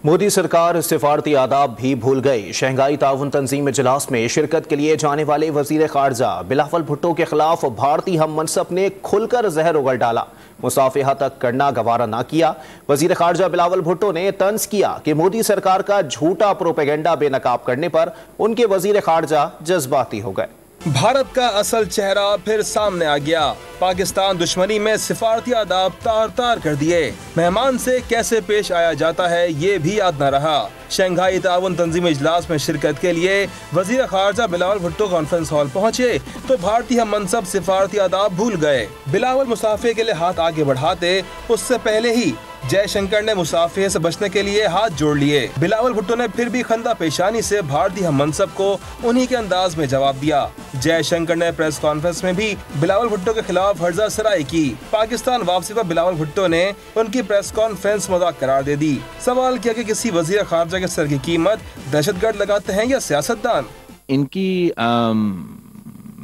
मोदी सरकार सिफारती आदाब भी भूल गई। शंघाई ताउन तंजीम इजलास में शिरकत के लिए जाने वाले वजीर खारजा बिलावल भुट्टो के खिलाफ भारतीय हम मनसब ने खुलकर जहर उगल डाला। मुसाफिहा तक करना गवारा ना किया। वजीर खारजा बिलावल भुट्टो ने तंज किया कि मोदी सरकार का झूठा प्रोपेगेंडा बेनकाब करने पर उनके वजीर खारजा जज्बाती हो गए। भारत का असल चेहरा फिर सामने आ गया। पाकिस्तान दुश्मनी में सिफारती आदाब तार तार कर दिए। मेहमान से कैसे पेश आया जाता है ये भी याद न रहा। शंघाई ताउन तंजीम इजलास में शिरकत के लिए वजीर खारजा बिलावल भुट्टो कॉन्फ्रेंस हॉल पहुंचे तो भारतीय हम मनसब सिफारती आदाब भूल गए। बिलावल मुसाफे के लिए हाथ आगे बढ़ाते उससे पहले ही जयशंकर ने मुसाफिर से बचने के लिए हाथ जोड़ लिए। बिलावल भुट्टो ने फिर भी खंदा पेशानी से भारतीय हम मनसब को उन्हीं के अंदाज में जवाब दिया। जयशंकर ने प्रेस कॉन्फ्रेंस में भी बिलावल भुट्टो के खिलाफ हर्जा सराई की। पाकिस्तान वापसी पर बिलावल भुट्टो ने उनकी प्रेस कॉन्फ्रेंस मजाक करार दे दी। सवाल किया कि किसी वजीर खारजा के सर की कीमत दहशतगर्द लगाते हैं या सियासतदान। इनकी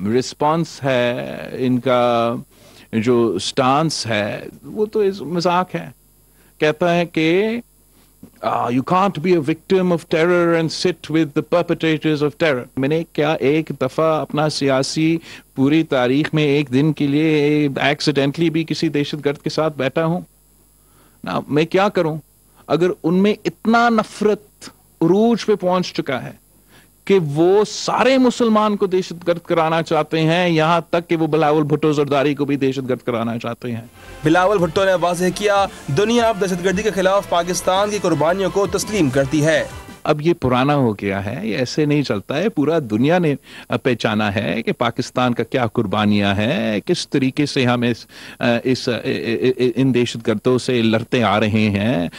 रिस्पॉन्स है, इनका जो स्टांस है वो तो मजाक है। कहता है कि you can't be a victim of terror and sit with the perpetrators of terror। मैंने क्या एक दफ़ा अपना सियासी पूरी तारीख में एक दिन के लिए एक्सीडेंटली भी किसी दहशतगर्द के साथ बैठा हूँ ना? मैं क्या करूँ अगर उनमें इतना नफरत उरूज पे पहुंच चुका है कि वो सारे मुसलमान को दहशतगर्द कराना चाहते हैं, यहाँ तक कि वो बिलावल भुट्टो जरदारी को भी दहशतगर्द कराना चाहते हैं। बिलावल भुट्टो ने वाज़ेह किया दुनिया अब दहशतगर्दी के खिलाफ पाकिस्तान की कुर्बानियों को तस्लीम करती है। अब ये पुराना हो गया है, ये ऐसे नहीं चलता है। पूरा दुनिया ने पहचाना है कि पाकिस्तान का क्या कुर्बानियां हैं, किस तरीके से हम इन दहशतगर्दों से लड़ते आ रहे हैं,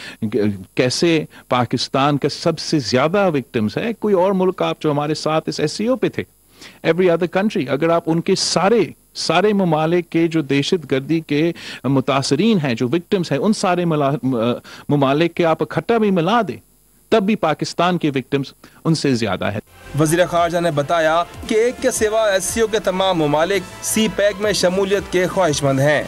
कैसे पाकिस्तान के सबसे ज्यादा विक्टिम्स है। कोई और मुल्क आप जो हमारे साथ इस SCO पे थे, एवरी अदर कंट्री, अगर आप उनके सारे ममालिक के जो दहशतगर्दी के मुतासरीन हैं, जो विक्टिम्स हैं, उन सारे ममालिक के आप इकट्ठा भी मिला दे तब भी पाकिस्तान के विक्टिम्स उनसे ज्यादा है। वजीर खारजा ने बताया कि एक के सिवा SCO के तमाम ममालिक CPEC में शमूलियत के ख्वाहिशमंद हैं।